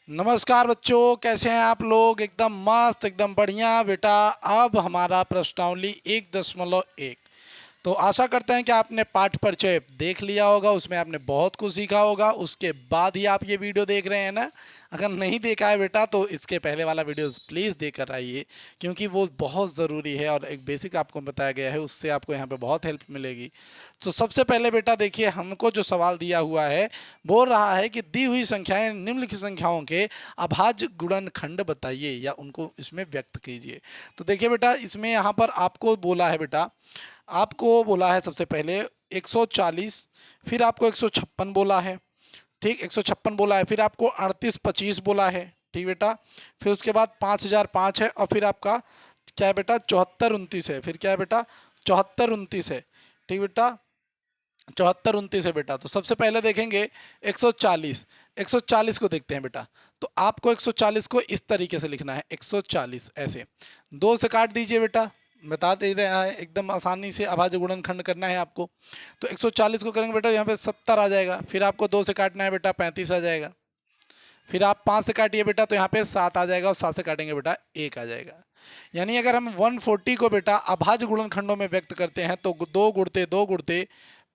नमस्कार बच्चों, कैसे हैं आप लोग। एकदम मस्त, एकदम बढ़िया बेटा। अब हमारा प्रश्नावली 1.1। तो आशा करते हैं कि आपने पाठ परिचय देख लिया होगा, उसमें आपने बहुत कुछ सीखा होगा। उसके बाद ही आप ये वीडियो देख रहे हैं ना। अगर नहीं देखा है बेटा तो इसके पहले वाला वीडियो प्लीज़ देख आइए, क्योंकि वो बहुत ज़रूरी है और एक बेसिक आपको बताया गया है, उससे आपको यहाँ पे बहुत हेल्प मिलेगी। तो सबसे पहले बेटा देखिए, हमको जो सवाल दिया हुआ है बोल रहा है कि दी हुई संख्याएं निम्नलिखित संख्याओं के अभाज्य गुणनखंड बताइए या उनको इसमें व्यक्त कीजिए। तो देखिए बेटा, इसमें यहाँ पर आपको बोला है बेटा, आपको बोला है सबसे पहले 140, फिर आपको 156 बोला है। ठीक, 156 बोला है, फिर आपको 3825 बोला है। ठीक बेटा, फिर उसके बाद 5005 है, और फिर आपका क्या है बेटा, 7429 है। फिर क्या है बेटा, 7429 है। ठीक बेटा, 7429 है बेटा। तो सबसे पहले देखेंगे 140। 140 को देखते हैं बेटा। तो आपको 140 को इस तरीके से लिखना है, 140 ऐसे। दो से काट दीजिए बेटा, बता दे रहा है, एकदम आसानी से अभाज्य गुणनखंड करना है आपको। तो 140 को करेंगे बेटा, यहाँ पे 70 आ जाएगा। फिर आपको दो से काटना है बेटा, 35 आ जाएगा। फिर आप 5 से काटिए बेटा, तो यहाँ पे 7 आ जाएगा, और 7 से काटेंगे बेटा 1 आ जाएगा। यानी अगर हम 140 को बेटा अभाज्य गुणनखंडों में व्यक्त करते हैं तो 2 गुणते 2 गुणते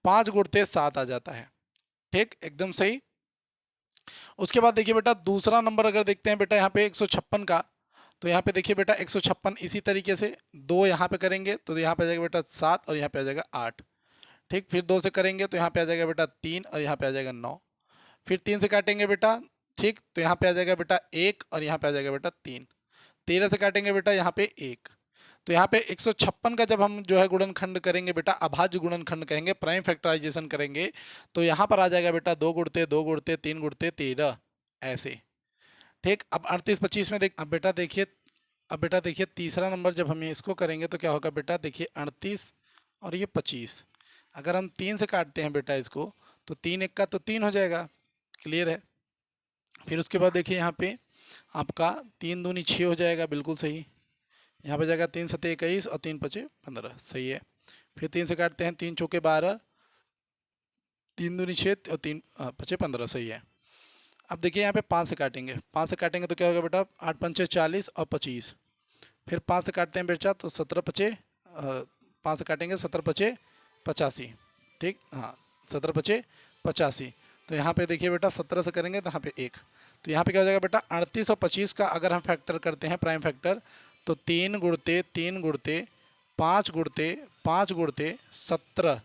5 गुणते 7 आ जाता है। ठीक, एकदम सही। उसके बाद देखिए बेटा, दूसरा नंबर अगर देखते हैं बेटा यहाँ पे 156 का, तो यहाँ पे देखिए बेटा 156 इसी तरीके से दो यहाँ पे करेंगे तो यहाँ पे आ जाएगा बेटा 7, और यहाँ पे आ जाएगा 8। ठीक, फिर दो से करेंगे तो यहाँ पे आ जाएगा बेटा 3, और यहाँ पे आ जाएगा 9। फिर 3 से काटेंगे बेटा, ठीक, तो यहाँ पे आ जाएगा बेटा 1, और यहाँ पे आ जाएगा बेटा 3। 13 से काटेंगे बेटा यहाँ पे 1। तो यहाँ पे 156 का जब हम जो है गुणनखंड करेंगे बेटा, अभाज्य गुणनखंड कहेंगे, प्राइम फैक्टराइजेशन करेंगे, तो यहाँ पर आ जाएगा बेटा 2 गुणते 2 गुणते 3 गुणते 13 ऐसे। ठीक, अब 3825 में देख, अब बेटा देखिए तीसरा नंबर जब हम इसको करेंगे तो क्या होगा बेटा, देखिए 38 और ये 25। अगर हम 3 से काटते हैं बेटा इसको, तो 3 एक का तो 3 हो जाएगा। क्लियर है। फिर उसके बाद देखिए यहाँ पे आपका 3 दूनी 6 हो जाएगा, बिल्कुल सही। यहाँ पे जाएगा 3 सत्ते 21 और 3 पचे 15, सही है। फिर 3 से काटते हैं, 3 चौके 12, 3 दूनी 6 और 3 पचे 15, सही है। अब देखिए यहाँ पे 5 से काटेंगे, 5 से काटेंगे तो क्या होगा बेटा, 8 पंचे 40 और 25। फिर 5 से काटते हैं बेटा तो 17 पचे 5 से काटेंगे 17 पचे 85। ठीक, हाँ, 17 पचे 85। तो यहाँ पे देखिए बेटा 17 से करेंगे तो यहाँ पे 1। तो यहाँ पे क्या हो जाएगा बेटा, 38 और 25 का अगर हम फैक्टर करते हैं, प्राइम फैक्टर, तो 3 गुणते 3 गुणते 5 गुणते 5 गुणते 17,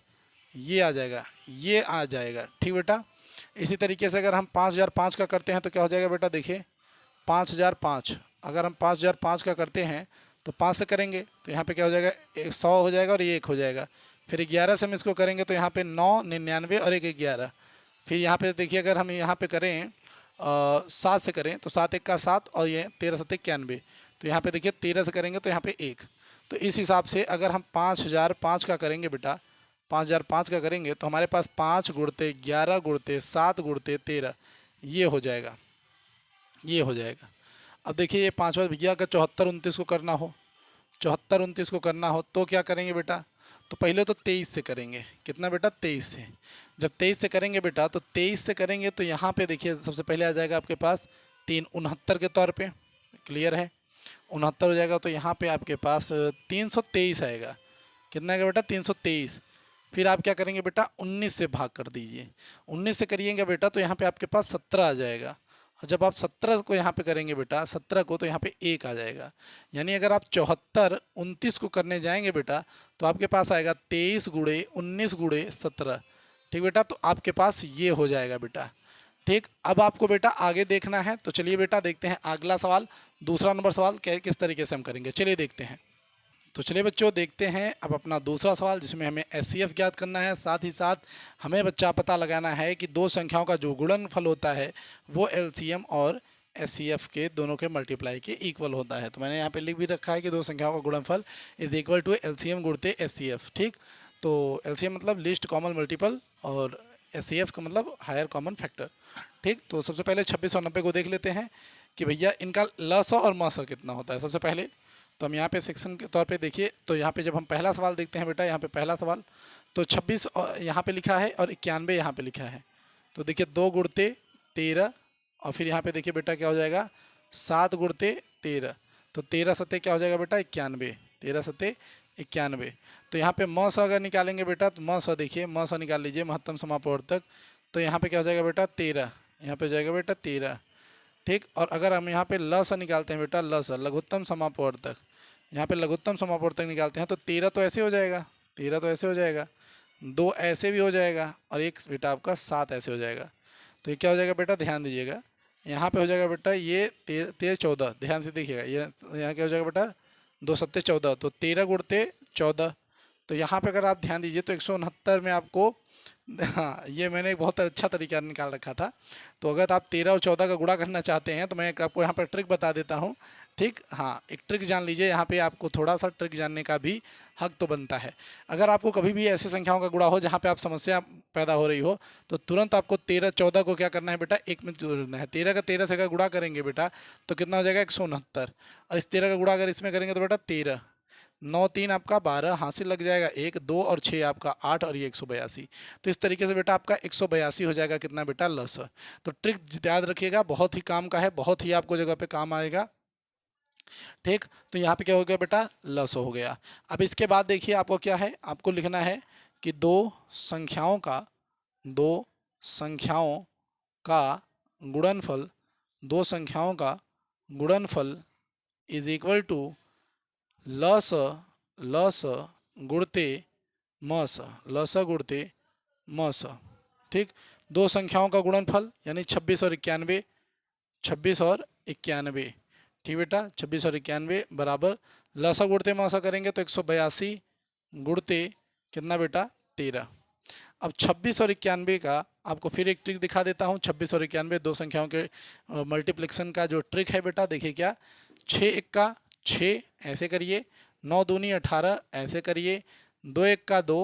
ये आ जाएगा, ये आ जाएगा। ठीक बेटा, इसी तरीके से अगर हम 5005 का करते हैं तो क्या हो जाएगा बेटा, देखिए 5005। अगर हम 5005 का करते हैं तो 5 से करेंगे तो यहाँ पे क्या हो जाएगा, 100 हो जाएगा, और ये 1 हो जाएगा। फिर 11 से हम इसको करेंगे तो यहाँ पे 9 99 और 1 11। फिर यहाँ पे देखिए, अगर हम यहाँ पे करें 7 से करें तो 7 1 का 7, और ये 13 7 91। तो यहाँ पे देखिए 13 से करेंगे तो यहाँ पे 1। तो इस हिसाब से अगर हम 5005 का करेंगे बेटा, 5005 का करेंगे तो हमारे पास 5 गुणते 11 गुणते 7 गुणते 13, ये हो जाएगा, ये हो जाएगा। अब देखिए ये पाँचवा भैया अगर 74 29 को करना हो, 74 29 को करना हो तो क्या करेंगे बेटा, तो पहले तो 23 से करेंगे। कितना बेटा, 23 से। जब 23 से करेंगे बेटा, तो 23 से करेंगे तो यहाँ पे देखिए सबसे पहले आ जाएगा आपके पास 3 69 के तौर पे। क्लियर है, 69 हो जाएगा। तो यहाँ पे आपके पास 323 आएगा। कितना आएगा बेटा, 323। फिर आप क्या करेंगे बेटा, 19 से भाग कर दीजिए। 19 से करिएगा बेटा तो यहाँ पे आपके पास 17 आ जाएगा। और जब आप 17 को यहाँ पे करेंगे बेटा, 17 को, तो यहाँ पे 1 आ जाएगा। यानी अगर आप 74 29 को करने जाएंगे बेटा तो आपके पास आएगा 23 गुणे 19 गुणे 17। ठीक बेटा, तो आपके पास ये हो जाएगा बेटा। ठीक, अब आपको बेटा आगे देखना है, तो चलिए बेटा देखते हैं अगला सवाल, दूसरा नंबर सवाल किस तरीके से हम करेंगे, चलिए देखते हैं। तो चलिए बच्चों देखते हैं अब अपना दूसरा सवाल, जिसमें हमें एचसीएफ ज्ञात करना है। साथ ही साथ हमें बच्चा पता लगाना है कि दो संख्याओं का जो गुणनफल होता है वो एलसीएम और एचसीएफ के दोनों के मल्टीप्लाई के इक्वल होता है। तो मैंने यहाँ पे लिख भी रखा है कि दो संख्याओं का गुणनफल इज इक्वल टू एलसीएम गुणते एचसीएफ। ठीक, तो एलसीएम मतलब लीस्ट कॉमन मल्टीपल, और एचसीएफ का मतलब हायर कॉमन फैक्टर। ठीक, तो सबसे पहले 26 और 90 को देख लेते हैं कि भैया इनका लसा और मसा कितना होता है। सबसे पहले तो हम यहाँ पे सेक्शन के तौर पे देखिए, तो यहाँ पे जब हम पहला सवाल देखते हैं बेटा, यहाँ पे पहला सवाल तो 26 यहाँ पे लिखा है और 91 यहाँ पे लिखा है। तो देखिए 2 गुणते 13 और फिर यहाँ पे देखिए बेटा क्या हो जाएगा 7 गुणते 13, तो 13 सत्ते क्या हो जाएगा बेटा 91, 13 सत्ते 91। तो यहाँ पे म स अगर निकालेंगे बेटा तो म स देखिए म स निकाल लीजिए महत्तम समापवर्तक, तो यहाँ पे क्या हो जाएगा बेटा 13, यहाँ पे हो जाएगा बेटा 13। ठीक, और अगर हम यहाँ पे ल स निकालते हैं बेटा ल स लघुत्तम समापवर्तक, यहाँ पे लघुत्तम समापवर्तक निकालते हैं तो 13 तो ऐसे हो जाएगा, 13 तो ऐसे हो जाएगा, 2 ऐसे भी हो जाएगा और एक बेटा आपका 7 ऐसे हो जाएगा। तो ये क्या हो जाएगा बेटा ध्यान दीजिएगा, यहाँ पे हो जाएगा बेटा ये 13 14, ध्यान से देखिएगा ये यहाँ क्या हो जाएगा बेटा 2 सत्ते 14, तो 13 गुणते 14। तो यहाँ पे अगर आप ध्यान दीजिए तो 169 में आपको हाँ ये मैंने एक बहुत अच्छा तरीका निकाल रखा था। तो अगर आप 13 और 14 का गुणा करना चाहते हैं तो मैं आपको यहाँ पर ट्रिक बता देता हूँ। ठीक, हाँ एक ट्रिक जान लीजिए, यहाँ पे आपको थोड़ा सा ट्रिक जानने का भी हक तो बनता है। अगर आपको कभी भी ऐसी संख्याओं का गुणा हो जहाँ पे आप समस्या पैदा हो रही हो तो तुरंत आपको 13 14 को क्या करना है बेटा एक में जोड़ना है। 13 का 13 से अगर गुणा करेंगे बेटा तो कितना हो जाएगा 169, और इस 13 का गुणा अगर इसमें करेंगे तो बेटा 13, 9 3 आपका 12 हासिल लग जाएगा, 1 2 और 6 आपका 8 और ये 182। तो इस तरीके से बेटा आपका 182 हो जाएगा कितना बेटा लस। तो ट्रिक याद रखिएगा, बहुत ही काम का है, बहुत ही आपको जगह पे काम आएगा। ठीक, तो यहाँ पे क्या हो गया बेटा लस हो गया। अब इसके बाद देखिए आपको क्या है, आपको लिखना है कि दो संख्याओं का गुणनफल, दो संख्याओं का गुणनफल इज इक्वल टू लस लस गुणते मस, लस गुणते मस। ठीक, दो संख्याओं का गुणनफल यानी 26 और 91, 26 और 91। ठीक बेटा 26 और 91 बराबर लसा गुणते मसा करेंगे तो 182 गुणते कितना बेटा 13। अब 26 और 91 का आपको फिर एक ट्रिक दिखा देता हूँ। 26 और 91 दो संख्याओं के मल्टीप्लिकेशन का जो ट्रिक है बेटा देखिए क्या, 6 1 का 6 ऐसे करिए, 9 दूनी 18 ऐसे करिए, 2 1 का 2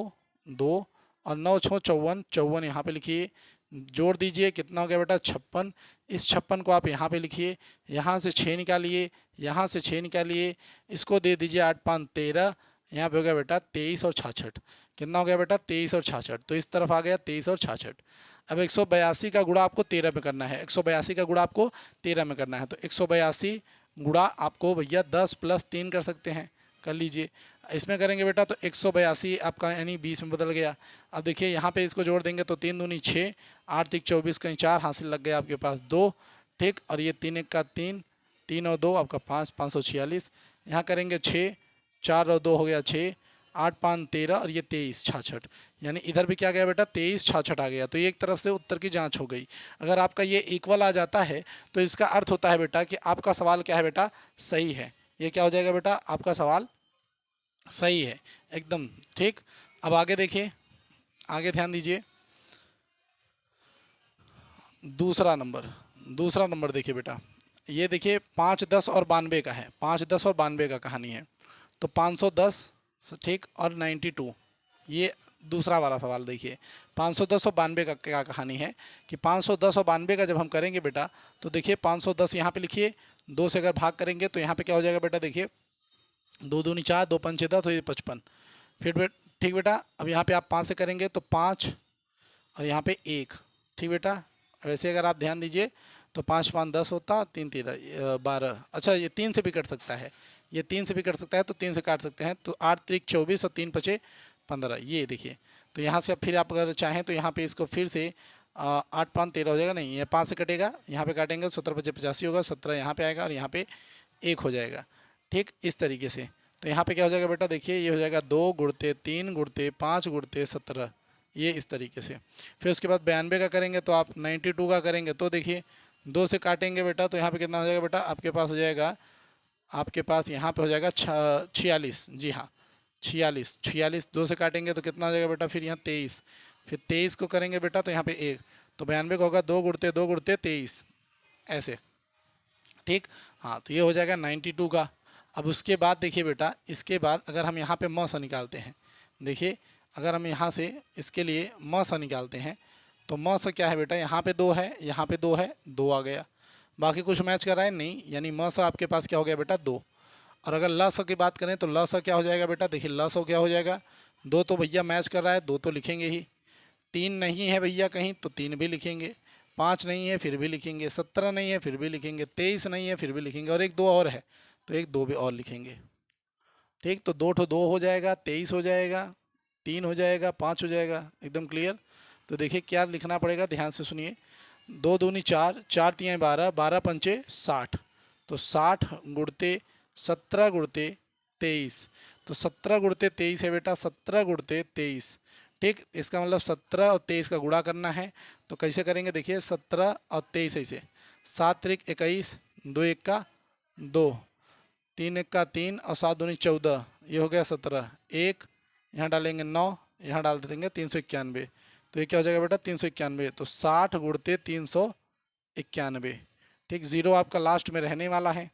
2 और 9 6 54 54 यहाँ पे लिखिए, जोड़ दीजिए कितना हो गया बेटा 56। इस 56 को आप यहाँ पे लिखिए, यहाँ से 6 निकालिए, यहाँ से 6 निकालिए, इसको दे दीजिए 8 5 13, यहाँ पे हो गया बेटा 23 और 66। कितना हो गया बेटा 23 और 66, तो इस तरफ आ गया 23 और 66। अब 182 का गुणा आपको 13 में करना है, 182 का गुणा आपको 13 में करना है, तो 182 गुणा आपको भैया 10 प्लस 3 कर सकते हैं, कर लीजिए। इसमें करेंगे बेटा तो 182 आपका यानी 20 में बदल गया। अब देखिए यहाँ पे इसको जोड़ देंगे तो 3 दूनी 6, 8 3 24 कहीं 4 हासिल लग गया आपके पास 2। ठीक, और ये 3 1 का 3, 3 और 2 आपका 5 546। यहाँ करेंगे 6 4 और 2 हो गया 6, 8 5 13 और ये 23 66, यानी इधर भी क्या गया बेटा 23 66 आ गया। तो ये एक तरफ से उत्तर की जांच हो गई। अगर आपका ये इक्वल आ जाता है तो इसका अर्थ होता है बेटा कि आपका सवाल क्या है बेटा सही है। ये क्या हो जाएगा बेटा आपका सवाल सही है एकदम। ठीक, अब आगे देखिए, आगे ध्यान दीजिए, दूसरा नंबर देखिए बेटा, ये देखिए 5 10 और 92 का है, 5 10 और 92 का कहानी है। तो 510 ठीक और 92, ये दूसरा वाला सवाल देखिए 510 और 92 का क्या कहानी है कि 510 और 92 का जब हम करेंगे बेटा तो देखिए 510 यहाँ पे लिखिए, 2 से अगर भाग करेंगे तो यहाँ पे क्या हो जाएगा बेटा देखिए 2 दूनी 4 2 5 6 10 तो ये 55। फिर ठीक बेटा अब यहाँ पे आप 5 से करेंगे तो 5 और यहाँ पे 1। ठीक बेटा वैसे अगर आप ध्यान दीजिए तो 5 5 10 होता, 3 13 12। अच्छा ये 3 से भी कट सकता है, ये 3 से भी कट सकता है तो 3 से काट सकते हैं, तो 8 3 24 और 3 5 15। ये देखिए तो यहाँ से अब फिर आप अगर चाहें तो यहाँ पे इसको फिर से 8 5 13 हो जाएगा, नहीं ये 5 से कटेगा, यहाँ पे काटेंगे 17 5 85 होगा, 17 यहाँ पे आएगा और यहाँ पे 1 हो जाएगा। ठीक, इस तरीके से तो यहाँ पे क्या हो जाएगा बेटा देखिए ये हो जाएगा 2 गुणते 3 गुणते 5 गुणते 17, ये इस तरीके से। फिर उसके बाद 92 का करेंगे तो आप 92 का करेंगे तो देखिए 2 से काटेंगे बेटा तो यहाँ पे कितना हो जाएगा बेटा आपके पास हो जाएगा, आपके पास यहाँ पे हो जाएगा 46, जी हाँ 46 46। 2 से काटेंगे तो कितना हो जाएगा बेटा फिर यहाँ 23, फिर 23 को करेंगे बेटा तो यहाँ पे 1, तो 92 का होगा 2 गुणते 2 गुणते 23 ऐसे। ठीक, हाँ तो ये हो जाएगा 92 का। अब उसके बाद देखिए बेटा इसके बाद अगर हम यहाँ पे म सा निकालते हैं, देखिए अगर हम यहाँ से इसके लिए म सा निकालते हैं तो म सा क्या है बेटा, यहाँ पे 2 है, यहाँ पे 2 है, 2 आ गया, बाकी कुछ मैच कर रहा है नहीं, यानी म सा आपके पास क्या हो गया बेटा 2। और अगर ल सा की बात करें तो ल सा क्या हो जाएगा बेटा, देखिए ल सा क्या हो जाएगा 2 तो भैया मैच कर रहा है, 2 तो लिखेंगे ही, 3 नहीं है भैया कहीं तो 3 भी लिखेंगे, 5 नहीं है फिर भी लिखेंगे, 17 नहीं है फिर भी लिखेंगे, 23 नहीं है फिर भी लिखेंगे, और एक 2 और है तो एक 2 भी और लिखेंगे। ठीक, तो 2 ठो 2 हो जाएगा, 23 हो जाएगा, 3 हो जाएगा, 5 हो जाएगा, एकदम क्लियर। तो देखिए क्या लिखना पड़ेगा, ध्यान से सुनिए। 2 दूनी 4, 4 तियाँ 12, 12 पंचे 60, तो 60 गुणते 17 गुणते 23, तो 17 गुणते 23 है बेटा, 17 गुणते 23। ठीक, इसका मतलब 17 और 23 का गुणा करना है। तो कैसे करेंगे, देखिए 17 और 23 ऐसे, 7 त्रिक 21, 2 एक का 2, 3 एक का 3 और 7 दूनी 14, ये हो गया 17। एक यहाँ डालेंगे 9, यहाँ डाल देंगे 391, तो ये क्या हो जाएगा बेटा 391। तो 60 गुणते 391। ठीक, जीरो आपका लास्ट में रहने वाला है।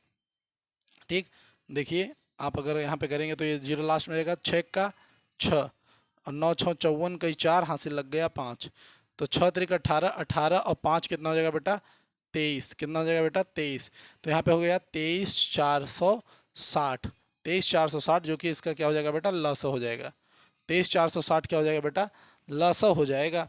ठीक, देखिए आप अगर यहाँ पे करेंगे तो ये जीरो लास्ट में रहेगा। 6 का 6 और 9 6 54 कहीं 4, हासिल लग गया 5, तो 6 त्रिक 18, 18 और 5 कितना हो जाएगा बेटा 23, कितना हो जाएगा बेटा 23। तो यहाँ पे हो गया 23,460, 23,460 जो कि इसका क्या हो जाएगा बेटा लस हो जाएगा। 23,460 क्या हो जाएगा बेटा लस हो जाएगा।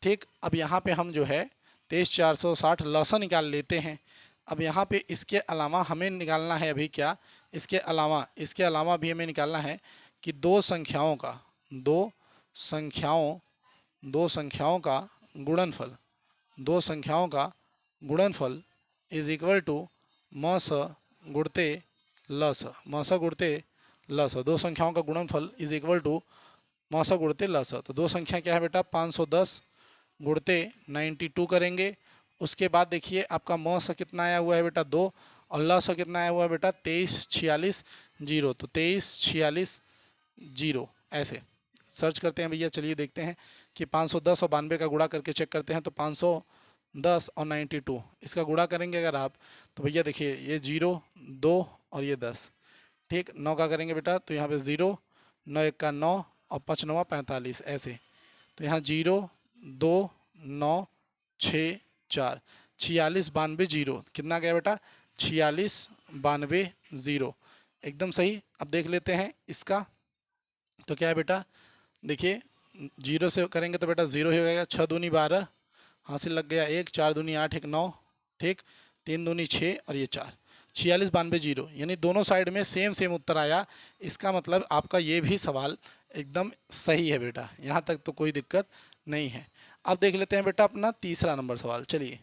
ठीक, अब यहाँ पे हम जो है 23,460 लस निकाल लेते हैं। अब यहाँ पे इसके अलावा हमें निकालना है अभी क्या, इसके अलावा भी हमें निकालना है कि दो संख्याओं का गुणनफल, दो संख्याओं का गुणनफल इज इक्वल टू मस गुणते लस, मस गुणते लस। दो संख्याओं का गुणनफल इज इक्वल टू मस गुणते लस। तो दो संख्या क्या है बेटा 510 गुणते 92 करेंगे। उसके बाद देखिए आपका मस कितना आया हुआ है बेटा 2, और लस कितना आया हुआ है बेटा 2346 तो 2346 ऐसे सर्च करते हैं भैया। चलिए देखते हैं कि 510 और 92 का गुणा करके चेक करते हैं। तो 510 और 92 इसका गुणा करेंगे अगर आप, तो भैया देखिए ये 0 2 और ये 10। ठीक, 9 का करेंगे बेटा तो यहाँ पे 0, 9 एक का 9 और 5 9 45 ऐसे। तो यहाँ 0 2 9 6 4, 46 92 0, कितना गया बेटा 46 92 0, एकदम सही। अब देख लेते हैं इसका, तो क्या है बेटा देखिए 0 से करेंगे तो बेटा 0 ही हो जाएगा। 6 दूनी 12, हासिल लग गया 1, 4 दूनी 8 1 9, ठीक, 3 दूनी 6 और ये 4, 46 92 0, यानी दोनों साइड में सेम सेम उत्तर आया। इसका मतलब आपका ये भी सवाल एकदम सही है बेटा, यहाँ तक तो कोई दिक्कत नहीं है। अब देख लेते हैं बेटा अपना तीसरा नंबर सवाल। चलिए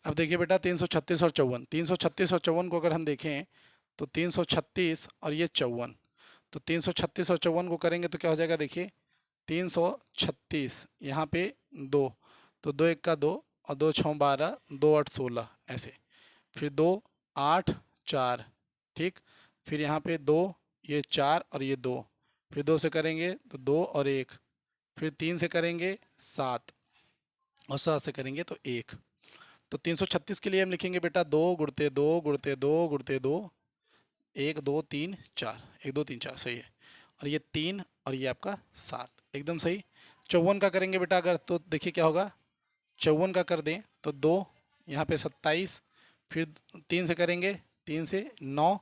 अब देखिए बेटा 336 और 54, 336 और 54 को अगर हम देखें तो 336 और ये 54, तो 336 और 54 को करेंगे तो क्या हो जाएगा देखिए 336 यहाँ पे 2, तो 2 एक का 2 और 2 6 12, 2 8 16 ऐसे, फिर 2 8 4, ठीक, फिर यहाँ पे 2 ये 4 और ये 2, फिर 2 से करेंगे तो 2 और 1, फिर 3 से करेंगे 7 और 7 से करेंगे तो 1। तो 336 के लिए हम लिखेंगे बेटा 2 गुणते 2 गुणते 2 गुणते 2, 1 2 3 4, 1 2 3 4 सही है, और ये 3 और ये आपका 7, एकदम सही। 54 का करेंगे बेटा अगर तो देखिए क्या होगा, 54 का कर दें तो 2 यहाँ पे 27, फिर 3 से करेंगे 3 से 9,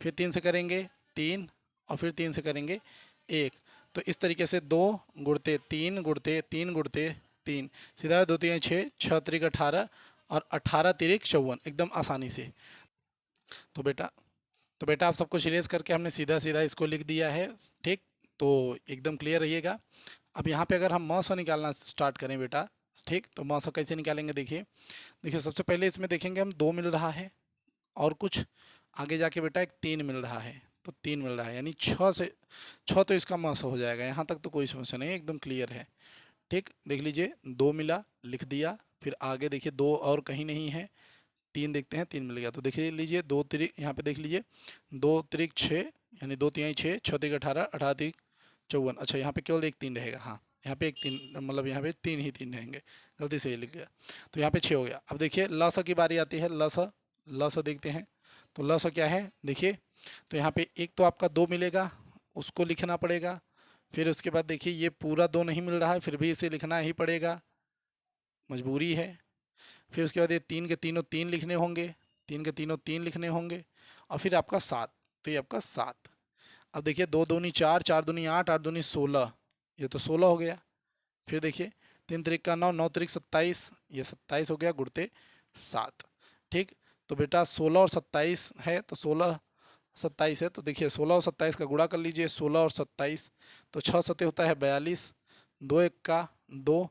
फिर 3 से करेंगे 3 और फिर 3 से करेंगे 1। तो इस तरीके से 2 गुणते 3 गुणते 3 गुणते 3, सीधा 2 3 6, 6 त्रिक 18 और 18 तिरिक 54, एकदम आसानी से। तो बेटा आप सबको सीरियस करके हमने सीधा सीधा इसको लिख दिया है। ठीक, तो एकदम क्लियर रहिएगा। अब यहाँ पे अगर हम म स निकालना स्टार्ट करें बेटा, ठीक, तो म स कैसे निकालेंगे देखिए। देखिए सबसे पहले इसमें देखेंगे हम 2 मिल रहा है और कुछ आगे जाके बेटा एक 3 मिल रहा है, तो 3 मिल रहा है यानी 6 तो इसका म स हो जाएगा। यहाँ तक तो कोई समस्या नहीं है, एकदम क्लियर है। ठीक, देख लीजिए 2 मिला लिख दिया, फिर आगे देखिए 2 और कहीं नहीं है, 3 देखते हैं 3 मिल गया, तो देखिए लीजिए 2 त्रिक यहाँ पे देख लीजिए 2 त्रिक 6, यानी 2 तिहाई 6, 6 तिक 18, 18 तिक 54। अच्छा यहाँ पे केवल एक 3 रहेगा, हाँ यहाँ पे एक 3 मतलब यहाँ पे 3 ही 3 रहेंगे, गलती से ये लिख गया। तो यहाँ पे 6 हो गया। अब देखिए लस की बारी आती है, लस देखते हैं। तो लस क्या है देखिए, तो यहाँ पे एक तो आपका 2 मिलेगा, उसको लिखना पड़ेगा। फिर उसके बाद देखिए ये पूरा 2 नहीं मिल रहा है, फिर भी इसे लिखना ही पड़ेगा, मजबूरी है। फिर उसके बाद ये 3 के तीनों 3 लिखने होंगे, 3 के तीनों 3 लिखने होंगे। और फिर आपका 7, तो ये आपका 7। अब देखिए 2 दूनी 4, 4 दूनी 8, 8 दूनी 16, ये तो 16 हो गया। फिर देखिए 3 त्रिक का 9, 9 त्रिक 27, ये 27 हो गया गुणते 7। ठीक, तो बेटा 16 और 27 है, तो 16 27 है, तो देखिए 16 और 27 का गुणा कर लीजिए, 16 और 27, तो 6 सते होता है 42, 2 एक का 2,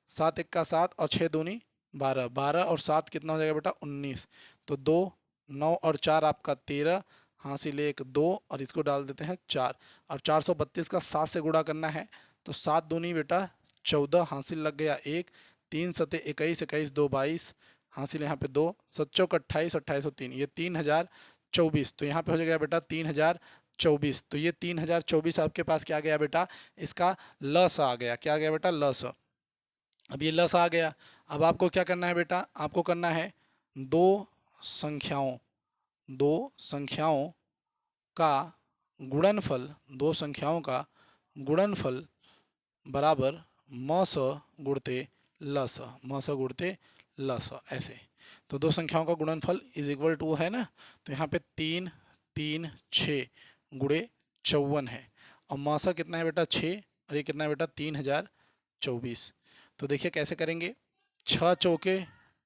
7 एक का 7 और 6 दूनी 12, 12 और 7 कितना हो जाएगा बेटा 19। तो 2, 9 और 4 आपका 13, हासिल 1 2 और इसको डाल देते हैं 4। और 432 का 7 से गुणा करना है, तो 7 दूनी बेटा 14, हासिल लग गया 1, 3 सते 21, 21 2 22, हासिल यहाँ पे 2, 7 चौक 28, 28 और 3, ये 3024। तो यहाँ पे हो जाएगा बेटा 3024। तो ये 3024 आपके पास क्या आ गया बेटा, इसका लस आ गया। क्या आ गया बेटा, लस। अब ये लस आ गया। अब आपको क्या करना है बेटा, आपको करना है दो संख्याओं का गुणनफल, दो संख्याओं का गुणनफल बराबर म स गुणते ल स, म स गुणते ल स, ऐसे। तो दो संख्याओं का गुणनफल इज इक्वल टू है ना, तो यहाँ पे 3 3 6 गुणे 54 है, और म स कितना है बेटा 6, और ये कितना है बेटा 3024। तो देखिए कैसे करेंगे, 6 चौके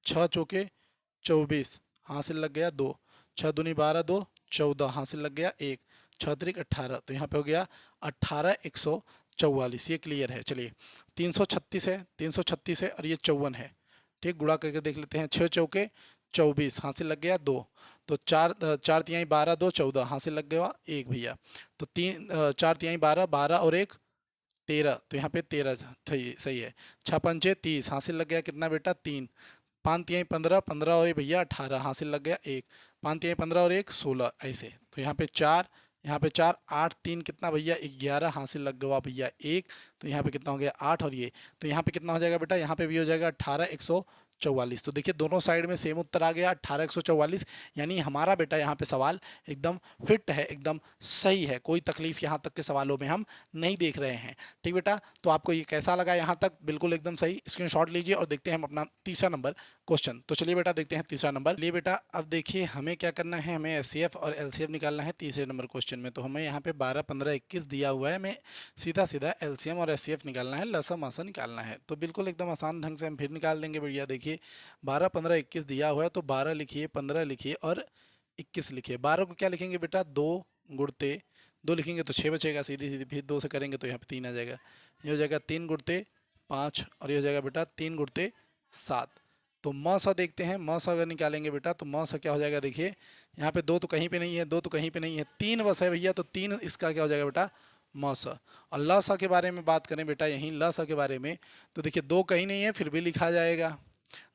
24, हासिल लग गया 2, 6 दूनी 12 2 14, हासिल लग गया 1, 6 त्रिक 18, तो यहाँ पे हो गया 18 144। ये क्लियर है। चलिए 336 है, 336 है और ये 54 है। ठीक, गुणा करके देख लेते हैं, 6 चौके 24, हासिल लग गया 2, तो 4 तिहाई 12 2 14, हासिल लग गया 1 भैया। तो 4 तिहाई 12, 12 और 1 13, तो यहाँ पे 13 सही है। 6 पंचे 30, हासिल लग गया कितना बेटा 3, 5 तिहाई 15, 15 और ये भैया 18, हासिल लग गया 1, 5 तिहाई 15 और 1 16, ऐसे। तो यहाँ पे 4, यहाँ पे 4, 8 3 कितना भैया 11, हासिल लग गया भैया 1, तो यहाँ पे कितना हो गया 8, और ये तो यहाँ पे कितना हो जाएगा बेटा, यहाँ पे भी हो जाएगा 18 144। तो देखिए दोनों साइड में सेम उत्तर आ गया 18 144। यानी हमारा बेटा यहाँ पे सवाल एकदम फिट है, एकदम सही है, कोई तकलीफ यहाँ तक के सवालों में हम नहीं देख रहे हैं। ठीक बेटा, तो आपको ये कैसा लगा यहाँ तक, बिल्कुल एकदम सही। स्क्रीनशॉट लीजिए और देखते हैं हम अपना तीसरा नंबर क्वेश्चन। तो चलिए बेटा देखते हैं तीसरा नंबर। लिए बेटा अब देखिए हमें क्या करना है, हमें एचसीएफ और एलसीएम निकालना है तीसरे नंबर क्वेश्चन में। तो हमें यहाँ पे 12 15 21 दिया हुआ है, हमें सीधा सीधा एलसीएम और एचसीएफ निकालना है, लसा मासा निकालना है। तो बिल्कुल एकदम आसान ढंग से हम फिर निकाल देंगे भैया। देखिए 12 15 21 दिया हुआ है, तो 12 लिखिए, 15 लिखिए और 21 लिखिए। 12 को क्या लिखेंगे बेटा 2 गुणते 2 लिखेंगे तो 6 बचेगा, सीधी सीधी, फिर 2 से करेंगे तो यहाँ पे 3 आ जाएगा, ये हो जाएगा 3 गुणते 5, और ये हो जाएगा बेटा 3 गुणते 7। तो म सा देखते हैं, म सा अगर निकालेंगे बेटा तो म सा क्या हो जाएगा, देखिए यहाँ पे 2 तो कहीं पे नहीं है, 2 तो कहीं पे नहीं है, 3 बस है भैया, तो 3 इसका क्या हो जाएगा बेटा म सा। और ल सा के बारे में बात करें बेटा, यहीं ल सा के बारे में, तो देखिए 2 कहीं नहीं है फिर भी लिखा जाएगा,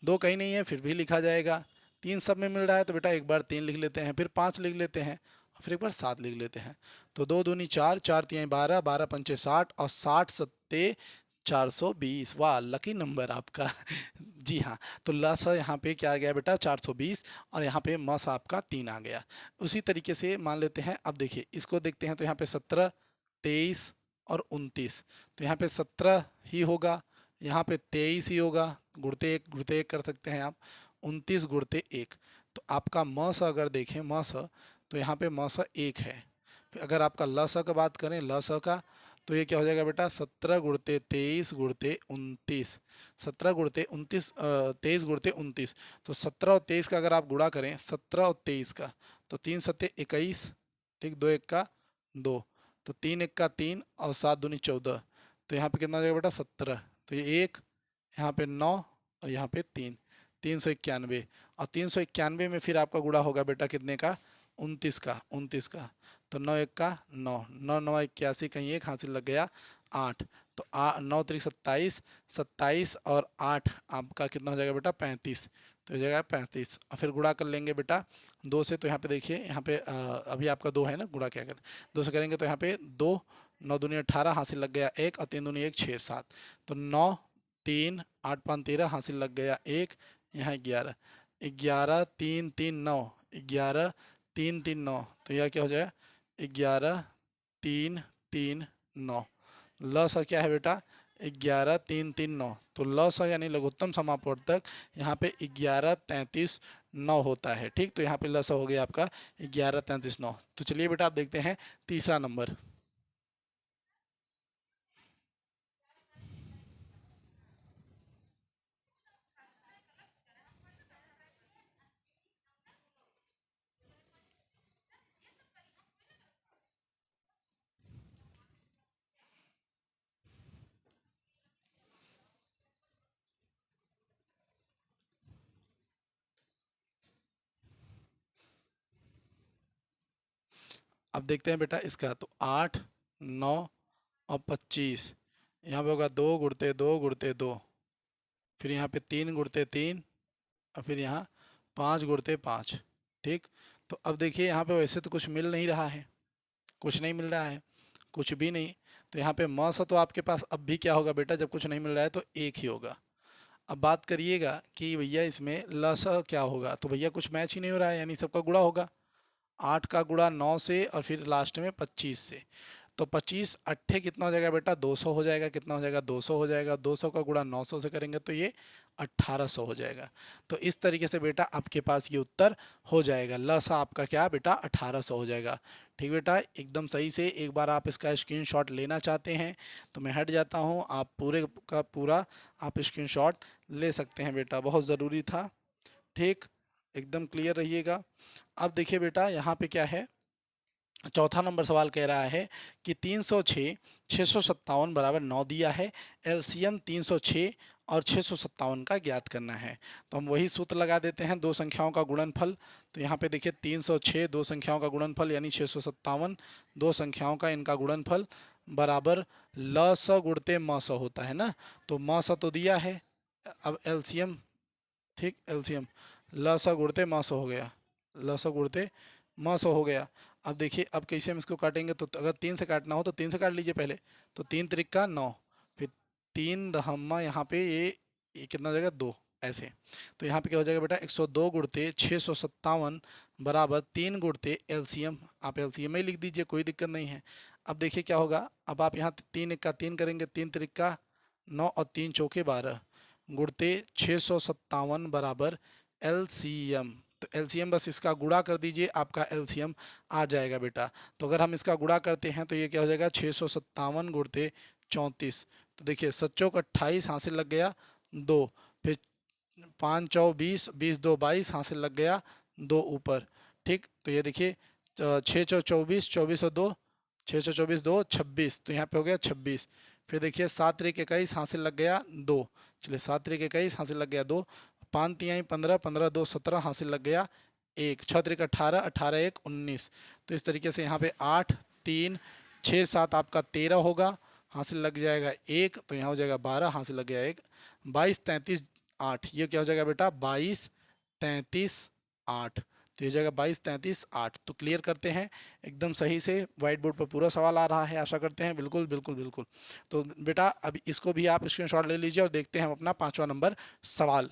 2 कहीं नहीं है फिर भी लिखा जाएगा, 3 सब में मिल रहा है तो बेटा एक बार 3 लिख लेते हैं, फिर 5 लिख लेते हैं, और फिर एक बार 7 लिख लेते हैं। तो 2 दूनी 4, 4 तिहाई 12, 12 पंचे 60 और 60 सत्ते 420। वाह, लकी नंबर आपका। जी हाँ, तो लस यहाँ पे क्या आ गया बेटा 420, और यहाँ पे मस आपका 3 आ गया। उसी तरीके से मान लेते हैं, अब देखिए इसको देखते हैं, तो यहाँ पे 17 23 और 29, तो यहाँ पे 17 ही होगा, यहाँ पे 23 ही होगा, गुणते एक कर सकते हैं आप, 29 गुणते 1। तो आपका मस अगर देखें मस, तो यहाँ पे मस 1 है। फिर अगर आपका लस का बात करें, लस का, तो ये क्या हो जाएगा बेटा 17 गुणते 23 गुणते 29, 17 गुणते 29 23 गुणते 29। तो 17 और 23 का अगर आप गुणा करें, 17 और 23 का, तो 3 सत्ते 21, ठीक, 2 एक का 2, तो 3 एक का 3 और 7 दूनी 14, तो यहाँ पे कितना हो जाएगा बेटा 17। तो ये 1, यहाँ पे 9 और यहाँ पे 3, 391। और 391 में फिर आपका गुणा होगा बेटा कितने का 29 का, तो 9 एक का 9, 9 9 81, कहीं एक हासिल लग गया 8, तो 9 त्रिक 27, 27 और 8 आपका कितना हो जाएगा बेटा 35। तो ये जाएगा 35। और फिर गुणा कर लेंगे बेटा 2 से, तो यहाँ पे देखिए, यहाँ पे अभी आपका 2 है ना, गुणा क्या करें, 2 से करेंगे तो यहाँ पे 2, 9 दूनी 18 हासिल लग गया 1, और 3 दूनी 1, 6, 7, तो 9, 3, 8, 5, 13 हासिल लग गया 1, यहाँ 11, 11, 3, 3, 9, 11, 3, 3, 9, तो यह क्या हो जाएगा 11, 3, 3, 9। लसा क्या है बेटा 11, 3, 3, 9, तो लसा यानी लघुत्तम समापवर्तक यहाँ पे 11, 33, 9 होता है। ठीक, तो यहाँ पे लसा हो गया आपका 11, 33, 9। तो चलिए बेटा आप देखते हैं तीसरा नंबर। अब देखते हैं बेटा इसका, तो 8, 9 और 25, यहाँ पे होगा 2 गुणते 2 गुणते 2, फिर यहाँ पे 3 गुणते 3, और फिर यहाँ 5 गुणते 5। ठीक, तो अब देखिए यहाँ पे वैसे तो कुछ मिल नहीं रहा है, कुछ नहीं मिल रहा है, कुछ भी नहीं। तो यहाँ पे म सा तो आपके पास अब भी क्या होगा बेटा, जब कुछ नहीं मिल रहा है तो एक ही होगा। अब बात करिएगा कि भैया इसमें ल स क्या होगा, तो भैया कुछ मैच ही नहीं हो रहा है, यानी सबका गुणा होगा। 8 का गुणा 9 से और फिर लास्ट में 25 से, तो 25 अट्ठे कितना हो जाएगा बेटा 200 हो जाएगा, कितना हो जाएगा 200 हो जाएगा, 200 का गुणा 900 से करेंगे तो ये 1800 हो जाएगा। तो इस तरीके से बेटा आपके पास ये उत्तर हो जाएगा, लसा आपका क्या बेटा 1800 हो जाएगा। ठीक बेटा, एकदम सही से। एक बार आप इसका स्क्रीनशॉट लेना चाहते हैं तो मैं हट जाता हूँ, आप पूरे का पूरा आप स्क्रीनशॉट ले सकते हैं बेटा, बहुत ज़रूरी था। ठीक, एकदम क्लियर रहिएगा। अब देखिए बेटा यहाँ पे क्या है, चौथा नंबर सवाल कह रहा है कि 306, 657 बराबर 9 दिया है, एलसीएम 306 और 657 का ज्ञात करना है। तो हम वही सूत्र लगा देते हैं, दो संख्याओं का गुणनफल। तो यहाँ पे देखिए 306 दो संख्याओं का गुणनफल यानी 657 दो संख्याओं का इनका गुणनफल बराबर ल स गुणते म स होता है ना। तो म स तो दिया है, अब एलसीएम, ठीक, एलसीएम ल स गुणते म स हो गया, ल स गुणते म स हो गया। अब देखिए अब कैसे हम इसको काटेंगे, तो अगर 3 से काटना हो तो 3 से काट लीजिए पहले, तो 3 त्रिक 9, फिर 3 दहम्मा यहाँ पे ये कितना हो जाएगा 2, ऐसे। तो यहाँ पे क्या हो जाएगा बेटा 102 गुणते 657 बराबर 3 गुणते एलसीएम, आप एलसीएम ही लिख दीजिए, कोई दिक्कत नहीं है। अब देखिए क्या होगा, अब आप यहाँ 3 1 का 3 करेंगे, 3 त्रिक 9 और 3 चौके 12 गुणते 657 बराबर एलसीएम। तो एलसीएम बस इसका गुणा कर दीजिए, आपका एलसीएम आ जाएगा बेटा। तो अगर हम इसका गुणा करते हैं तो ये क्या हो जाएगा 657 गुणते 34, तो देखिए 7 चौक 28 हासिल लग गया 2, फिर 5 चौ 20, 20 2 22 हासिल लग गया 2 ऊपर। ठीक, तो ये देखिए 6 चौ 24, 24 और 2, 6 चौ 24 2 26, तो यहाँ पे हो गया 26। फिर देखिए 7 त्रिक 21 हासिल लग गया 2, चलिए 7 त्रिक 21 हासिल लग गया 2, 5 तिहाई 15, 15 2 17 हासिल लग गया 1, 6 त्रिक 18, 18 1 19। तो इस तरीके से यहाँ पे 8 3 6 7 आपका 13 होगा, हासिल लग जाएगा 1, तो यहाँ हो जाएगा 12 हासिल लग गया 1, 22 33 8, ये क्या हो जाएगा बेटा 22 33 8, तो ये जाएगा 22 33 8। तो क्लियर करते हैं एकदम सही से, व्हाइट बोर्ड पर पूरा सवाल आ रहा है, आशा करते हैं बिल्कुल बिल्कुल बिल्कुल। तो बेटा अब इसको भी आप स्क्रीनशॉट ले लीजिए और देखते हैं हम अपना 5वां नंबर सवाल।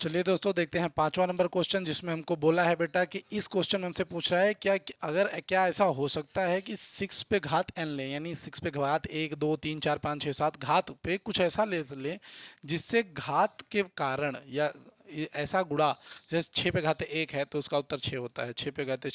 चलिए दोस्तों देखते हैं 5वां नंबर क्वेश्चन, जिसमें हमको बोला है बेटा कि इस क्वेश्चन में हमसे पूछ रहा है क्या अगर क्या ऐसा हो सकता है कि 6 पे घात n लें, यानी 6 पे घात 1 2 3 4 5 6 7 घात पे कुछ ऐसा ले लें जिससे घात के कारण या ऐसा गुणा, जैसे 6 पे घाते 1 है तो उसका उत्तर 6 होता है, 6 पे घाते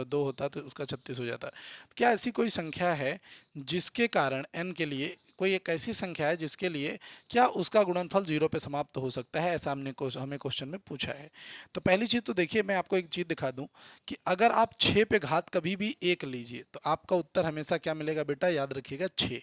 2 होता है तो उसका 36 हो जाता है। क्या ऐसी कोई संख्या है जिसके कारण n के लिए कोई एक ऐसी संख्या है जिसके लिए क्या उसका गुणनफल 0 पे समाप्त हो सकता है, ऐसा हमें क्वेश्चन में पूछा है। तो पहली चीज़ तो देखिए मैं आपको एक चीज़ दिखा दूं कि अगर आप 6 पे घात कभी भी 1 लीजिए तो आपका उत्तर हमेशा क्या मिलेगा बेटा, याद रखिएगा 6।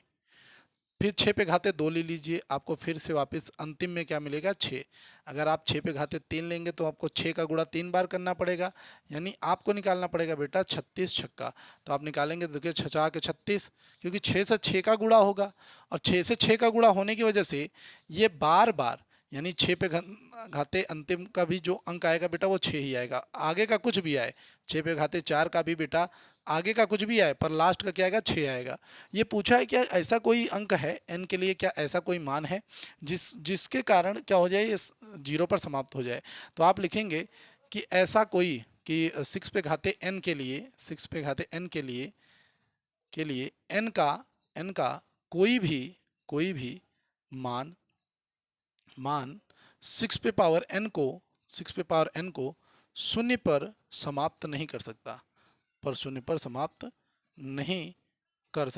फिर 6 पे घाते 2 ले लीजिए, आपको फिर से वापस अंतिम में क्या मिलेगा 6। अगर आप 6 पे घाते 3 लेंगे तो आपको 6 का गुणा 3 बार करना पड़ेगा, यानी आपको निकालना पड़ेगा बेटा 36 छक्का। तो आप निकालेंगे तो देखिए 6 के 36, क्योंकि 6 से 6 का गुणा होगा और 6 से 6 का गुणा होने की वजह से ये बार बार यानी 6 पे घाते अंतिम का भी जो अंक आएगा बेटा वो 6 ही आएगा, आगे का कुछ भी आए। 6 पे घाते 4 का भी बेटा आगे का कुछ भी आए पर लास्ट का क्या आएगा, 6 आएगा। ये पूछा है क्या ऐसा कोई अंक है n के लिए, क्या ऐसा कोई मान है जिसके कारण क्या हो जाए, ये 0 पर समाप्त हो जाए। तो आप लिखेंगे कि ऐसा कोई कि 6 पे घाते n के लिए, 6 पे घाते n के लिए n का कोई भी मान 6 पे पावर n को शून्य पर समाप्त नहीं कर सकता, पर शून्य पर समाप्त नहीं कर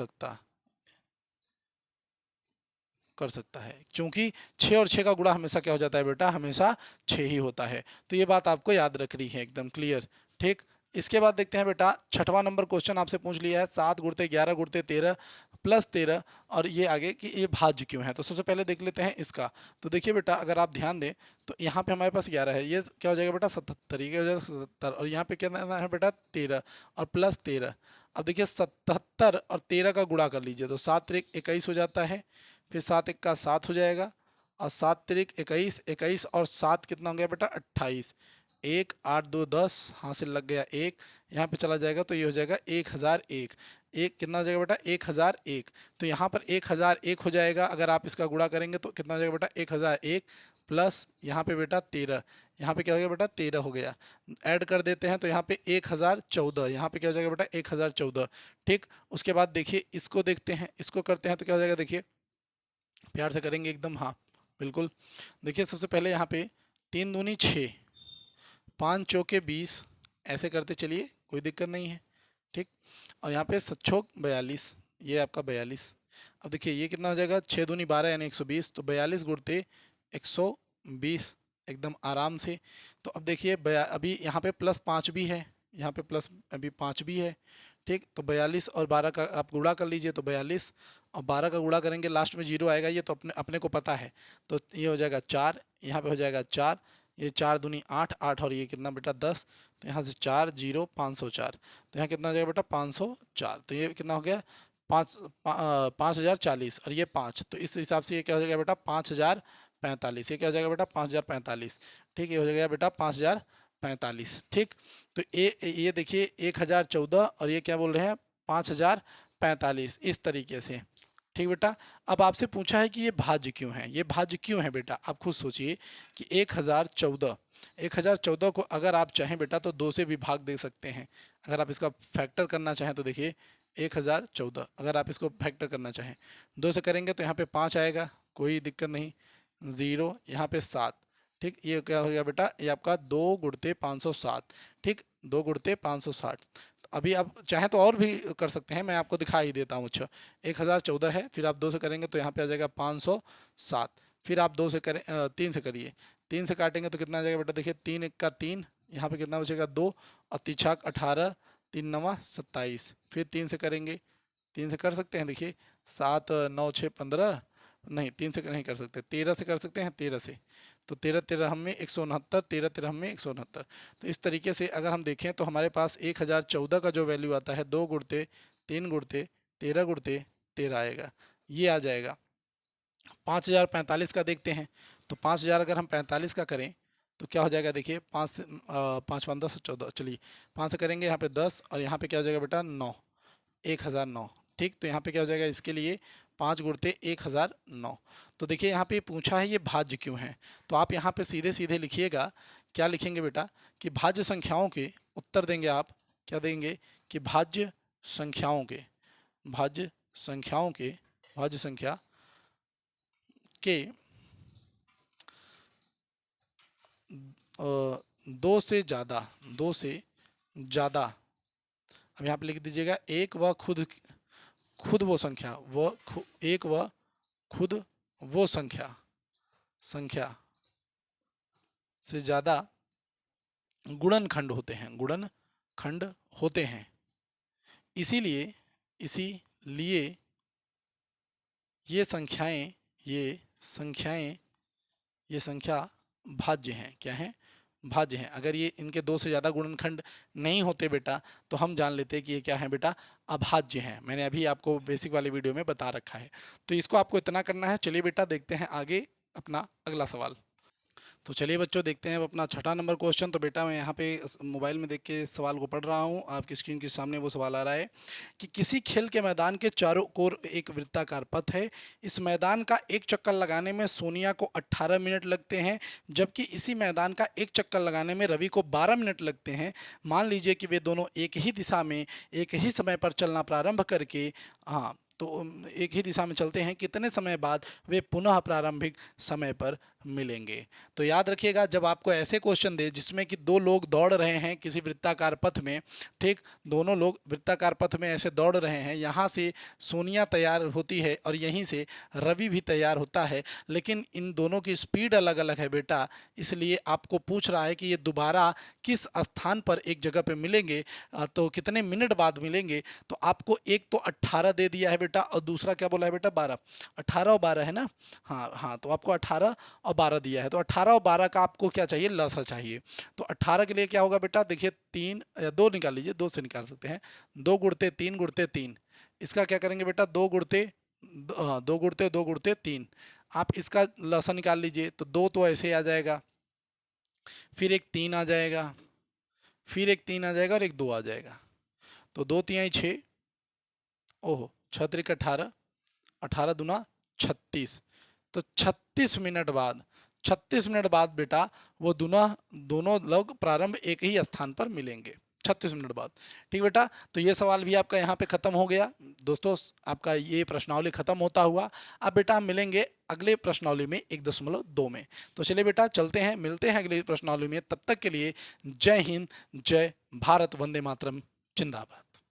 सकता है, क्योंकि 6 और 6 का गुणा हमेशा क्या हो जाता है बेटा, हमेशा 6 ही होता है। तो ये बात आपको याद रखनी है, एकदम क्लियर। ठीक, इसके बाद देखते हैं बेटा 6वां नंबर क्वेश्चन आपसे पूछ लिया है, 7 गुणते 11 गुणते 13 प्लस 13, और ये आगे कि ये भाज्य क्यों है। तो सबसे पहले देख लेते हैं इसका। तो देखिए बेटा अगर आप ध्यान दें तो यहाँ पे हमारे पास 11 है, ये क्या हो जाएगा बेटा 77, ये क्या हो जाएगा 77, और यहाँ पे क्या है बेटा 13 और प्लस 13। अब देखिए 77 और 13 का गुणा कर लीजिए तो 7 त्रिक 21 हो जाता है, फिर 7 एक का 7 हो जाएगा, और 7 त्रिक 21, 21 और 7 कितना हो गया बेटा 28, 1 8 2 10, हाथ से लग गया 1, यहाँ पे चला जाएगा तो ये हो जाएगा 1001, एक कितना हो जाएगा बेटा 1001। तो यहाँ पर 1001 हो जाएगा, अगर आप इसका गुणा करेंगे तो कितना हो जाएगा बेटा 1001 प्लस यहाँ पे बेटा 13, यहाँ पे क्या हो गया बेटा 13 हो गया, ऐड कर देते हैं तो यहाँ पे 1014, यहाँ पे क्या हो जाएगा बेटा 1014। ठीक, उसके बाद देखिए इसको देखते हैं, इसको करते हैं तो क्या हो जाएगा, देखिए प्यार से करेंगे एकदम, हाँ बिल्कुल। देखिए सबसे पहले यहाँ पे 3 दूनी 6, 5 चौके 20, ऐसे करते चलिए कोई दिक्कत नहीं है। ठीक, और यहाँ पे 7 छोक 42, ये आपका 42। अब देखिए ये कितना हो जाएगा, 6 दूनी 12 यानी 120, तो 42 गुणते 120 एकदम आराम से। तो अब देखिए अभी यहाँ पे +5 भी है, यहाँ पे प्लस अभी 5 भी है। ठीक, तो 42 और 12 का आप गुणा कर लीजिए तो 42 और 12 का गुणा करेंगे लास्ट में 0 आएगा, ये तो अपने को पता है। तो ये हो जाएगा 4, यहाँ पे हो जाएगा 4, ये 4 दूनी 8 8, और ये कितना बेटा 10, तो यहाँ से 4 0 504, तो यहाँ कितना हो जाएगा बेटा 504, तो ये कितना हो गया 5040, और ये 5, तो इस हिसाब से ये क्या हो जाएगा बेटा 5045, ये क्या हो जाएगा बेटा 5045। ठीक, ये हो जाएगा बेटा 5045। ठीक, तो ये देखिए 1014 और ये क्या बोल रहे हैं 5045, इस तरीके से। ठीक बेटा, अब आपसे पूछा है कि ये भाज्य क्यों है, ये भाज्य क्यों है बेटा, आप खुद सोचिए कि 1014 को अगर आप चाहें बेटा तो 2 से भी भाग दे सकते हैं। अगर आप इसका फैक्टर करना चाहें तो देखिए 1014 अगर आप इसको फैक्टर करना चाहें 2 से करेंगे तो यहाँ पे 5 आएगा, कोई दिक्कत नहीं, 0 यहाँ पे 7। ठीक, ये क्या हो गया बेटा, ये आपका 2 गुणते 507। ठीक, 2 गुणते 560। अभी आप चाहें तो और भी कर सकते हैं, मैं आपको दिखा ही देता हूँ। अच्छा 1014 है, फिर आप 2 से करेंगे तो यहाँ पे आ जाएगा 507, फिर आप 2 से करें 3 से करिए, 3 से काटेंगे तो कितना आ जाएगा बेटा, देखिए 3 1 का 3, यहाँ पे कितना बचेगा 2, और 3 छाक 18, 3 9 27, फिर 3 से करेंगे, 3 से कर सकते हैं, देखिए 7 9 6 15, नहीं 3 से नहीं कर सकते, 13 से कर सकते हैं, 13 से, तो 13 13 हम में 169, 13 13 हम में 169। तो इस तरीके से अगर हम देखें तो हमारे पास 1014 का जो वैल्यू आता है 2 गुणते 3 गुणते 13 गुणते 13 आएगा, ये आ जाएगा। 5045 का देखते हैं, तो 5000 अगर हम 45 का करें तो क्या हो जाएगा, देखिए 5 से 5 5 10 14, चलिए 5 से करेंगे, यहाँ पे 10 और यहाँ पे क्या हो जाएगा बेटा 9, 1009। ठीक, तो यहाँ पे क्या हो जाएगा, इसके लिए 5 गुणते 1009। तो देखिए यहाँ पे पूछा है ये भाज्य क्यों है, तो आप यहाँ पे सीधे सीधे लिखिएगा, क्या लिखेंगे बेटा कि भाज्य संख्याओं के उत्तर देंगे आप, क्या देंगे कि भाज्य संख्या के 2 से ज़्यादा, अब यहाँ पे लिख दीजिएगा एक व खुद वो संख्या, एक व खुद वो संख्या से ज़्यादा गुणनखंड होते हैं, इसीलिए ये संख्या भाज्य हैं, क्या हैं, भाज्य हैं। अगर ये इनके 2 से ज़्यादा गुणनखंड नहीं होते बेटा तो हम जान लेते कि ये क्या है बेटा, अभाज्य हैं। मैंने अभी आपको बेसिक वाली वीडियो में बता रखा है। तो इसको आपको इतना करना है। चलिए बेटा देखते हैं आगे अपना अगला सवाल। तो चलिए बच्चों, देखते हैं अब अपना छठा नंबर क्वेश्चन। तो बेटा मैं यहाँ पे मोबाइल में देख के सवाल को पढ़ रहा हूँ, आपकी स्क्रीन के सामने वो सवाल आ रहा है कि किसी खेल के मैदान के चारों ओर एक वृत्ताकार पथ है। इस मैदान का एक चक्कर लगाने में सोनिया को 18 मिनट लगते हैं, जबकि इसी मैदान का एक चक्कर लगाने में रवि को 12 मिनट लगते हैं। मान लीजिए कि वे दोनों एक ही दिशा में एक ही समय पर चलना प्रारंभ करके, हाँ तो एक ही दिशा में चलते हैं, कितने समय बाद वे पुनः प्रारंभिक समय पर मिलेंगे। तो याद रखिएगा, जब आपको ऐसे क्वेश्चन दे जिसमें कि दो लोग दौड़ रहे हैं किसी वृत्ताकार पथ में, ठीक, दोनों लोग वृत्ताकार पथ में ऐसे दौड़ रहे हैं, यहाँ से सोनिया तैयार होती है और यहीं से रवि भी तैयार होता है, लेकिन इन दोनों की स्पीड अलग अलग है बेटा, इसलिए आपको पूछ रहा है कि ये दोबारा किस स्थान पर एक जगह पे मिलेंगे, तो कितने मिनट बाद मिलेंगे। तो आपको एक तो 18 दे दिया है बेटा और दूसरा क्या बोला है बेटा 12, 18 और 12 है ना, हाँ हाँ, तो आपको 18 और 12 दिया है। तो 18 और 12 का आपको क्या चाहिए, लसा चाहिए। तो 18 के लिए क्या होगा बेटा, देखिए 3 या 2 निकाल लीजिए, 2 से निकाल सकते हैं, 2 गुणते 3 गुणते 3, इसका क्या करेंगे बेटा 2 गुणते 2 गुणते 3, आप इसका लसा निकाल लीजिए। तो 2 तो ऐसे ही आ जाएगा, फिर एक 3 आ जाएगा, फिर एक 3 आ जाएगा और एक 2 आ जाएगा। तो 2 तिहाई 6, ओहो 6 त्रिक 18, 18 दूना 36। तो 36 मिनट बाद बेटा वो दोनों लोग प्रारंभ एक ही स्थान पर मिलेंगे 36 मिनट बाद। ठीक बेटा, तो ये सवाल भी आपका यहाँ पे ख़त्म हो गया दोस्तों, आपका ये प्रश्नावली ख़त्म होता हुआ। अब बेटा हम मिलेंगे अगले प्रश्नावली में 1.2 में। तो चलिए बेटा चलते हैं, मिलते हैं अगले प्रश्नावली में। तब तक के लिए जय हिंद, जय भारत, वंदे मातरम, जिंदाबाद।